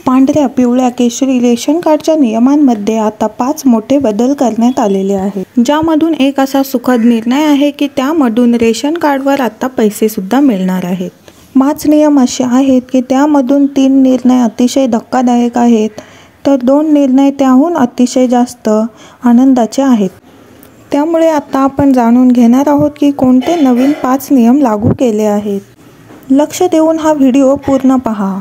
पांढऱ्या, पिवळ्या, केशरी रेशन कार्डच्या नियमांमध्ये आता 5 मोठे बदल करण्यात आलेले आहेत, ज्यामधून एक असा सुखद निर्णय आहे की त्यामधून रेशन कार्डवर आता पैसे सुद्धा मिळणार आहेत। 5 नियम असे आहेत की त्यामधून 3 निर्णय अतिशय धक्कादायक आहेत, तर 2 निर्णय त्याहून अतिशय जास्त आनंदाचे आहेत। त्यामुळे आता आपण जाणून घेणार आहोत की कोणते नवीन 5 नियम लागू केले आहेत। लक्ष देऊन हा व्हिडिओ पूर्ण पहा।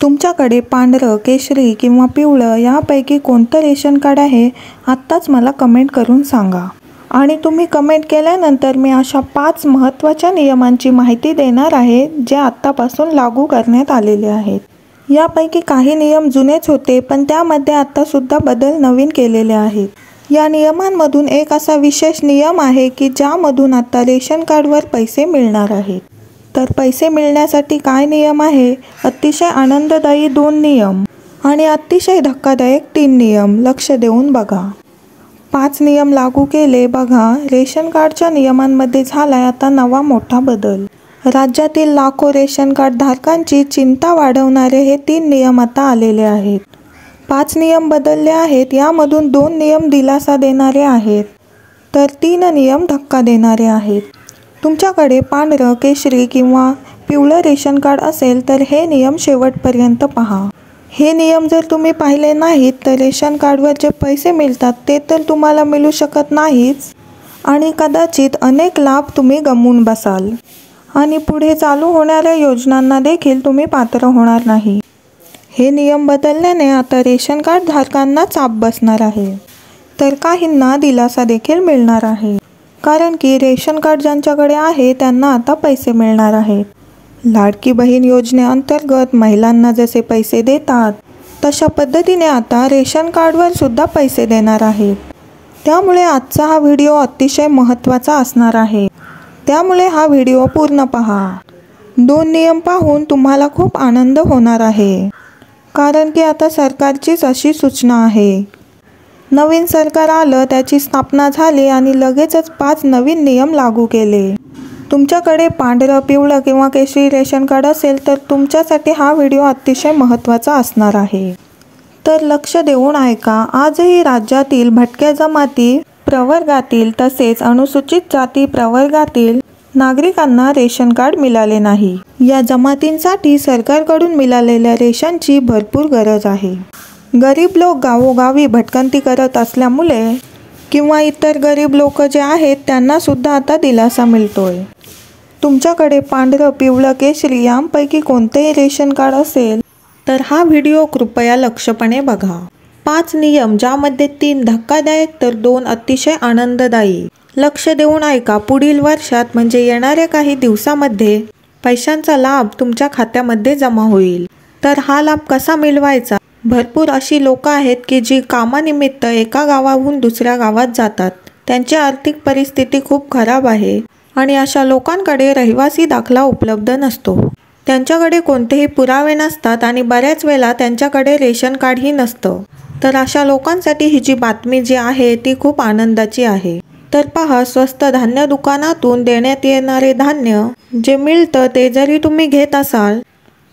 तुमच्याकडे पांढरं, केशरी किंवा पिवळं यापैकी कोणतं रेशन कार्ड आहे आत्ताच मला कमेंट करून सांगा। आणि तुम्ही कमेंट केल्यानंतर मी अशा 5 महत्त्वाच्या नियमांची माहिती देणार आहे जे आत्तापासून लागू करण्यात आलेले आहेत। यापैकी काही नियम जुनेच होते, पण त्यामध्ये आत्तासुद्धा बदल नवीन केलेले आहेत। या नियमांमधून एक असा विशेष नियम आहे की ज्यामधून आता रेशन कार्डवर पैसे मिळणार आहेत। तर पैसे मिळण्यासाठी काय नियम आहे? अतिशय आनंददायी 2 नियम आणि अतिशय धक्कादायक 3 नियम। लक्ष देऊन बघा। 5 नियम लागू केले। बघा, रेशन कार्डच्या नियमांमध्ये झालाय आता नवा मोठा बदल। राज्यातील लाखो रेशन कार्ड धारकांची चिंता वाढवणारे हे 3 नियम आता आलेले आहेत। 5 नियम बदलले आहेत, यामधून 2 नियम दिलासा देणारे आहेत, तर 3 नियम धक्का देणारे आहेत। तुमच्याकडे पांढरं, केशरी किंवा पिवळं रेशन कार्ड असेल तर हे नियम शेवटपर्यंत पहा। हे नियम जर तुम्ही पाहिले नाहीत तर रेशन कार्डवर जे पैसे मिळतात ते तर तुम्हाला मिळू शकत नाहीच, आणि कदाचित अनेक लाभ तुम्ही गमावून बसाल, आणि पुढे चालू होणाऱ्या योजनांना देखील तुम्ही पात्र होणार नाही। हे नियम बदलल्याने आता रेशन कार्ड धारकांना चाप बसणार आहे, तर काहींना दिलासा देखील मिळणार आहे, कारण की रेशन कार्ड ज्यांच्याकडे आहे त्यांना आता पैसे मिळणार आहेत। लाडकी बहीण योजनेअंतर्गत महिलांना जसे पैसे देतात तशा पद्धतीने आता रेशन कार्डवर सुद्धा पैसे देणार आहेत। त्यामुळे आजचा हा व्हिडिओ अतिशय महत्त्वाचा असणार आहे, त्यामुळे हा व्हिडिओ पूर्ण पहा। 2 नियम पाहून तुम्हाला खूप आनंद होणार आहे, कारण की आता सरकारचीच अशी सूचना आहे। नवीन सरकार आलं, त्याची स्थापना झाली आणि लगेचच 5 नवीन नियम लागू केले। तुमच्याकडे पांढरं, पिवळं किंवा केशरी रेशन कार्ड असेल तर तुमच्यासाठी हा व्हिडिओ अतिशय महत्त्वाचा असणार आहे। तर लक्ष देऊन ऐका। आजही राज्यातील भटक्या जमाती प्रवर्गातील तसेच अनुसूचित जाती प्रवर्गातील नागरिकांना रेशन कार्ड मिळाले नाही। या जमातींसाठी सरकारकडून मिळालेल्या रेशनची भरपूर गरज आहे। गरीब लोक गावोगावी भटकंती करत असल्यामुळे किंवा इतर गरीब लोक जे आहेत त्यांना सुद्धा आता दिलासा मिळतोय। तुमच्याकडे पांढरं, पिवळं, केशरी यांपैकी कोणतेही रेशन कार्ड असेल तर हा व्हिडिओ कृपया लक्षपणे बघा। 5 नियम, ज्यामध्ये 3 धक्कादायक तर 2 अतिशय आनंददायी। लक्ष देऊन ऐका। पुढील वर्षात म्हणजे येणाऱ्या काही दिवसामध्ये पैशांचा लाभ तुमच्या खात्यामध्ये जमा होईल। तर हा लाभ कसा मिळवायचा? भरपूर अशी लोक आहेत की जी कामानिमित्त एका गावाहून दुसऱ्या गावात जातात। त्यांची आर्थिक परिस्थिती खूप खराब आहे आणि अशा लोकांकडे रहिवासी दाखला उपलब्ध नसतो। त्यांच्याकडे कोणतेही पुरावे नसतात आणि बऱ्याच वेळा त्यांच्याकडे रेशन कार्डही नसतं। तर अशा लोकांसाठी ही जी बातमी जी आहे ती खूप आनंदाची आहे। तर पहा, स्वस्त धान्य दुकानातून देण्यात येणारे धान्य जे मिळतं ते जरी तुम्ही घेत असाल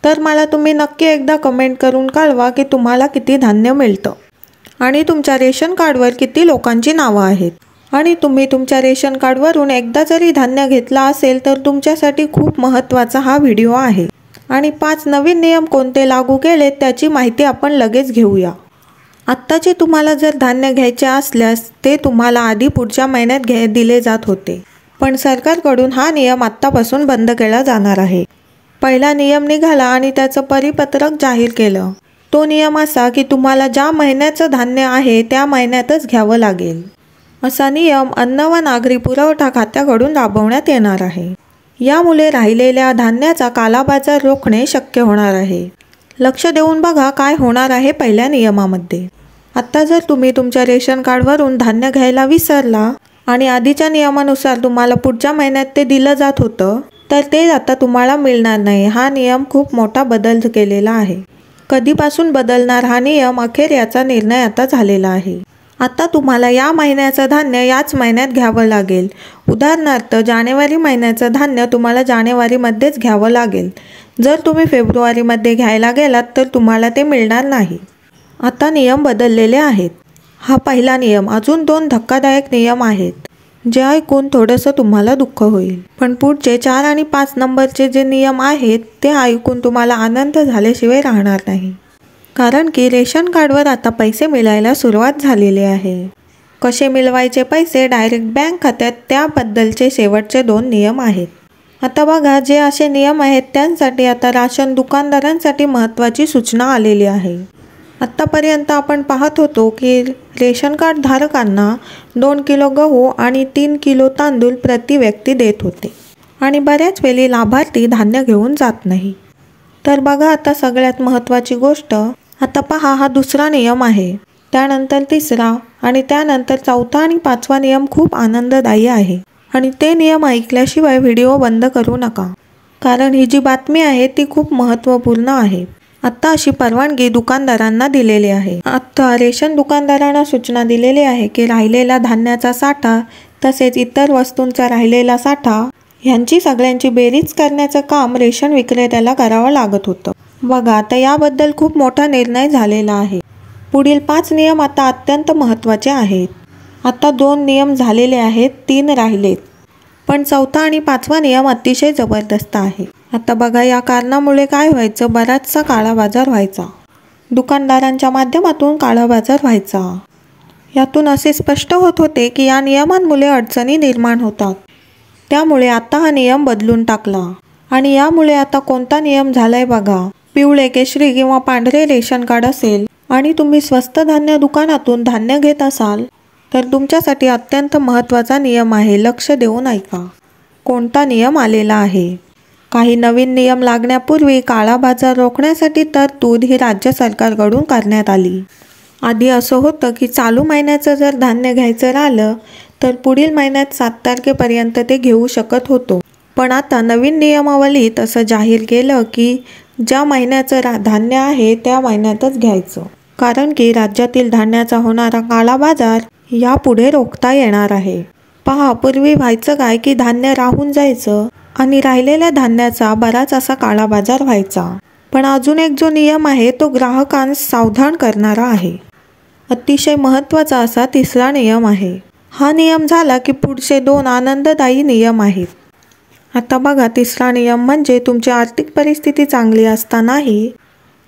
तर मला तुम्ही नक्की एकदा कमेंट करून कळवा की तुम्हाला किती धान्य मिळतं आणि तुमच्या रेशन कार्डवर किती लोकांची नावं आहेत। आणि तुम्ही तुमच्या रेशन कार्डवरून एकदा जरी धान्य घेतला असेल तर तुमच्यासाठी खूप महत्त्वाचा हा व्हिडिओ आहे। आणि 5 नवीन नियम कोणते लागू केलेत त्याची माहिती आपण लगेच घेऊया। आत्ताचे तुम्हाला जर धान्य घ्यायचे असल्यास ते तुम्हाला आधी पुढच्या महिन्यात दिले जात होते, पण सरकारकडून हा नियम आत्तापासून बंद केला जाणार आहे। पहिला नियम निघाला आणि त्याचं परिपत्रक जाहीर केलं। तो नियम असा की तुम्हाला ज्या महिन्याचं धान्य आहे त्या महिन्यातच घ्यावं लागेल। असा नियम अन्न व नागरी पुरवठा खात्याकडून राबवण्यात येणार आहे। यामुळे राहिलेल्या धान्याचा कालाबाजार रोखणे शक्य होणार आहे। लक्ष देऊन बघा काय होणार आहे पहिल्या नियमामध्ये। आता जर तुम्ही तुमच्या रेशन कार्डवरून धान्य घ्यायला विसरला आणि आधीच्या नियमानुसार तुम्हाला पुढच्या महिन्यात ते दिलं जात होतं तर ते आता तुम्हाला मिळणार नाही। हा नियम खूप मोठा बदल केलेला आहे। कधीपासून बदलणार हा नियम? अखेर याचा निर्णय आता झालेला आहे। आता तुम्हाला या महिन्याचं धान्य याच महिन्यात घ्यावं लागेल. उदाहरणार्थ जानेवारी महिन्याचं धान्य तुम्हाला जानेवारीमध्येच घ्यावं लागेल. जर तुम्ही फेब्रुवारीमध्ये घ्यायला गेलात तर तुम्हाला ते मिळणार नाही. आता नियम बदललेले आहेत. हा पहिला नियम. अजून 2 धक्कादायक नियम आहेत, जे ऐकून थोडंसं तुम्हाला दुःख होईल. पण पुढचे 4 आणि 5 नंबरचे जे नियम आहेत ते ऐकून तुम्हाला आनंद झाल्याशिवाय राहणार नाही. कारण की रेशन कार्डवर आता पैसे मिळायला सुरुवात झालेली आहे. कसे मिळवायचे पैसे डायरेक्ट बँक खात्यात, त्याबद्दलचे शेवटचे 2 नियम आहेत. आता बघा, जे असे नियम आहेत त्यांसाठी आता राशन दुकानदारांसाठी महत्त्वाची सूचना आलेली आहे. आत्तापर्यंत आपण पाहत होतो की रेशन कार्ड धारकांना 2 किलो गहू आणि 3 किलो तांदूळ प्रति व्यक्ती देत होते आणि बऱ्याच वेळी लाभार्थी धान्य घेऊन जात नाही. तर बघा, आता सगळ्यात महत्त्वाची गोष्ट, आता पहा, हा दुसरा नियम आहे. त्यानंतर तिसरा आणि त्यानंतर चौथा आणि 5वा नियम खूप आनंददायी आहे. आणि ते नियम ऐकल्याशिवाय व्हिडिओ बंद करू नका, कारण ही जी बातमी आहे ती खूप महत्त्वपूर्ण आहे. आता अशी परवानगी दुकानदारांना दिलेली आहे. आता रेशन दुकानदारांना सूचना दिलेली आहे की राहिलेला धान्याचा साठा तसेच इतर वस्तूंचा राहिलेला साठा ह्यांची सगळ्यांची बेरीज करण्याचं काम रेशन विक्रेत्याला करावं लागत होतं. बघा, आता याबद्दल खूप मोठा निर्णय झालेला आहे. पुढील 5 नियम आता अत्यंत महत्त्वाचे आहेत. आता 2 नियम झालेले आहेत, 3 राहिलेत. पण चौथा आणि 5वा नियम अतिशय जबरदस्त आहे. आता बघा, या कारणामुळे काय व्हायचं, बराचसा काळा बाजार व्हायचा. दुकानदारांच्या माध्यमातून काळा बाजार व्हायचा. यातून असे स्पष्ट होत होते की या नियमांमुळे अडचणी निर्माण होतात. त्यामुळे आता हा नियम बदलून टाकला. आणि यामुळे आता कोणता नियम झालाय बघा, पिवळे, केशरी किंवा पांढरे रेशन कार्ड असेल आणि तुम्ही स्वस्त धान्य दुकानातून धान्य घेत असाल तर तुमच्यासाठी अत्यंत महत्त्वाचा नियम आहे. लक्ष देऊन ऐका, कोणता नियम आलेला आहे. काही नवीन नियम लागण्यापूर्वी काळा बाजार रोखण्यासाठी तरतूद ही राज्य सरकारकडून करण्यात आली. आधी असं होतं की चालू महिन्याचं जर धान्य घ्यायचं राहिलं तर पुढील महिन्यात 7 तारखेपर्यंत ते घेऊ शकत होतो. पण आता नवीन नियमावलीत असं जाहीर केलं की ज्या महिन्याचं धान्य आहे त्या महिन्यातच घ्यायचं. कारण की राज्यातील धान्याचा होणारा काळा बाजार यापुढे रोखता येणार आहे. पहा, पूर्वी व्हायचं काय की धान्य राहून जायचं आणि राहिलेल्या धान्याचा बराच असा काळा बाजार व्हायचा. पण अजून एक जो नियम आहे तो ग्राहकांस सावधान करणारा आहे. अतिशय महत्त्वाचा असा तिसरा नियम आहे. हा नियम झाला की पुढचे 2 आनंददायी नियम आहेत. आता बघा, तिसरा नियम म्हणजे तुमची आर्थिक परिस्थिती चांगली असतानाही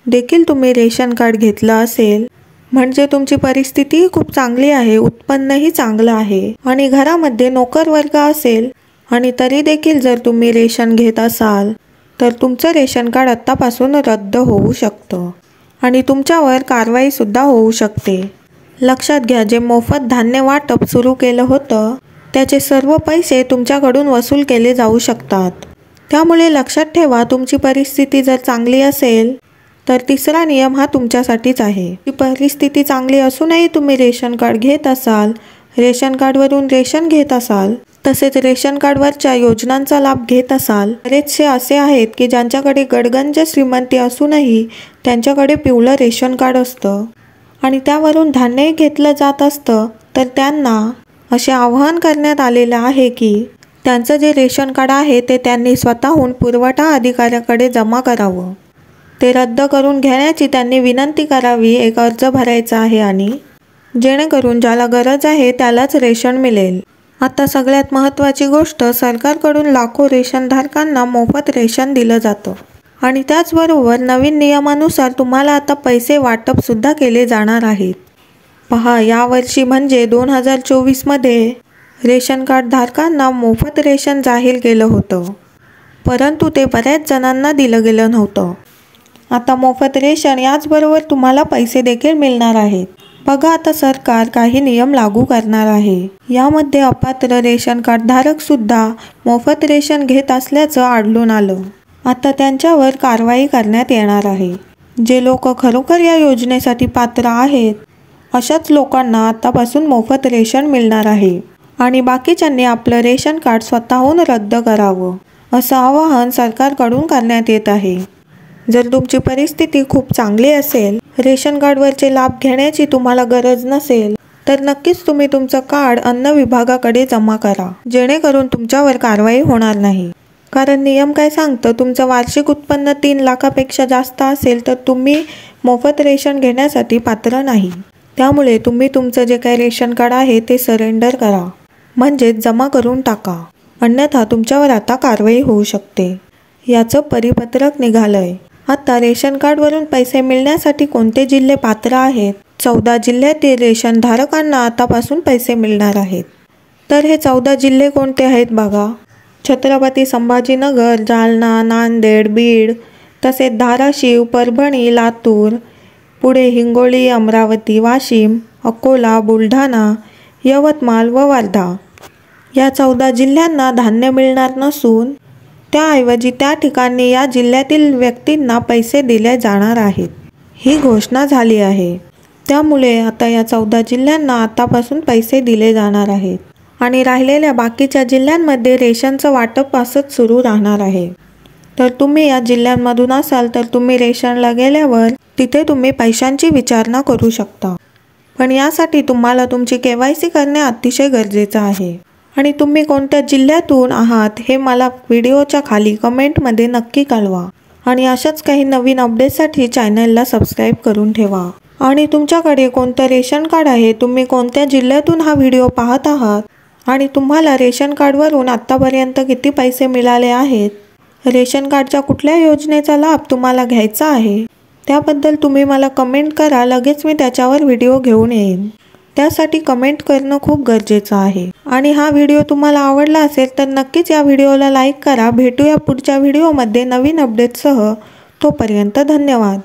देखील तुम्ही रेशन कार्ड घेतलं असेल, म्हणजे तुमची परिस्थिती खूप चांगली आहे, उत्पन्नही चांगलं आहे आणि घरामध्ये नोकर वर्ग असेल आणि तरी देखील जर तुम्ही रेशन घेत असाल तर तुमचं रेशन कार्ड आत्तापासून रद्द होऊ शकतं आणि तुमच्यावर कारवाईसुद्धा होऊ शकते. लक्षात घ्या, जे मोफत धान्य वाटप सुरू केलं होतं त्याचे सर्व पैसे तुमच्याकडून वसूल केले जाऊ शकतात. त्यामुळे लक्षात ठेवा, तुमची परिस्थिती जर चांगली असेल तर तिसरा नियम हा तुमच्यासाठीच आहे. ती परिस्थिती चांगली असूनही तुम्ही रेशन कार्ड घेत असाल, रेशन कार्डवरून रेशन घेत असाल, तसेच रेशन कार्डवरच्या योजनांचा लाभ घेत असाल. बरेचसे असे आहेत की ज्यांच्याकडे गडगंज श्रीमंती असूनही त्यांच्याकडे पिवळं रेशन कार्ड असतं आणि त्यावरून धान्यही घेतलं जात असतं. तर त्यांना असे आवाहन करण्यात आलेलं आहे की त्यांचं जे रेशन कार्ड आहे ते त्यांनी स्वतःहून पुरवठा अधिकाऱ्याकडे जमा करावं. ते रद्द करून घेण्याची त्यांनी विनंती करावी, एक अर्ज भरायचा आहे आणि जेणेकरून ज्याला गरज आहे त्यालाच रेशन मिळेल. आता सगळ्यात महत्त्वाची गोष्ट, सरकारकडून लाखो रेशनधारकांना मोफत रेशन दिलं जातं आणि त्याचबरोबर नवीन नियमानुसार तुम्हाला आता पैसे वाटपसुद्धा केले जाणार आहेत. पहा, यावर्षी म्हणजे 2024मध्ये रेशन कार्ड धारकांना मोफत रेशन जाहीर केलं होतं, परंतु ते बऱ्याच जणांना दिलं गेलं नव्हतं. आता मोफत रेशन याचबरोबर तुम्हाला पैसे देखील मिळणार आहेत. बघा, आता सरकार काही नियम लागू करणार आहे. यामध्ये अपात्र रेशन कार्ड धारक सुद्धा मोफत रेशन घेत असल्याचं आढळून आलं. आता त्यांच्यावर कारवाई करण्यात येणार आहे. जे लोक खरोखर या योजनेसाठी पात्र आहेत अशाच लोकांना आतापासून मोफत रेशन मिळणार आहे आणि बाकीच्यांनी आपलं रेशन कार्ड स्वतःहून रद्द करावं, असं आवाहन सरकारकडून करण्यात येत आहे. जर तुमची परिस्थिती खूप चांगली असेल, रेशन कार्डवरचे लाभ घेण्याची तुम्हाला गरज नसेल, तर नक्कीच तुम्ही तुमचं कार्ड अन्न विभागाकडे जमा करा, जेणेकरून तुमच्यावर कारवाई होणार नाही. कारण नियम काय सांगतं, तुमचं वार्षिक उत्पन्न 3 लाखापेक्षा जास्त असेल तर तुम्ही मोफत रेशन घेण्यासाठी पात्र नाही. त्यामुळे तुम्ही तुमचं जे काही रेशन कार्ड आहे ते सरेंडर करा, म्हणजेच जमा करून टाका. अन्यथा तुमच्यावर आता कारवाई होऊ शकते. याचं परिपत्रक निघालंय. आता रेशन कार्डवरून पैसे मिळण्यासाठी कोणते जिल्हे पात्र आहेत? 14 जिल्ह्यातील रेशन धारकांना आतापासून पैसे मिळणार आहेत. तर हे 14 जिल्हे कोणते आहेत बघा. छत्रपती संभाजीनगर, जालना, नांदेड, बीड, तसेच धाराशिव, परभणी, लातूर, पुढे हिंगोली, अमरावती, वाशिम, अकोला, बुलढाणा, यवतमाळ व वर्धा. या 14 जिल्ह्यांना धान्य मिळणार नसून त्याऐवजी त्या ठिकाणी या जिल्ह्यातील व्यक्तींना पैसे दिले जाणार आहेत, ही घोषणा झाली आहे. त्यामुळे आता या 14 जिल्ह्यांना आतापासून पैसे दिले जाणार आहेत आणि राहिलेल्या बाकीच्या जिल्ह्यांमध्ये रेशनचं वाटप असंच सुरू राहणार आहे. तर तुम्ही या जिल्ह्यांमधून असाल तर तुम्ही रेशनला गेल्यावर तिथे तुम्ही पैशांची विचारणा करू शकता. पण यासाठी तुम्हाला तुमची KYC करणे अतिशय गरजेचं आहे. आणि तुम्ही कोणत्या जिल्ह्यातून आहात हे मला व्हिडिओच्या खाली कमेंटमध्ये नक्की कळवा. आणि अशाच काही नवीन अपडेट्ससाठी चॅनलला सबस्क्राईब करून ठेवा. आणि तुमच्याकडे कोणतं रेशन कार्ड आहे, तुम्ही कोणत्या जिल्ह्यातून हा व्हिडिओ पाहत आहात आणि तुम्हाला रेशन कार्डवरून आत्तापर्यंत किती पैसे मिळाले आहेत, रेशन कार्डच्या कुठल्या योजनेचा लाभ तुम्हाला घ्यायचा आहे, त्याबद्दल तुम्ही मला कमेंट करा. लगेच मी त्याच्यावर व्हिडिओ घेऊन येईन. त्यासाठी कमेंट करणं खूप गरजेचं आहे. आणि हा व्हिडिओ तुम्हाला आवडला असेल तर नक्कीच या व्हिडिओला लाईक करा. भेटूया पुढच्या व्हिडिओमध्ये नवीन अपडेटसह. तोपर्यंत धन्यवाद.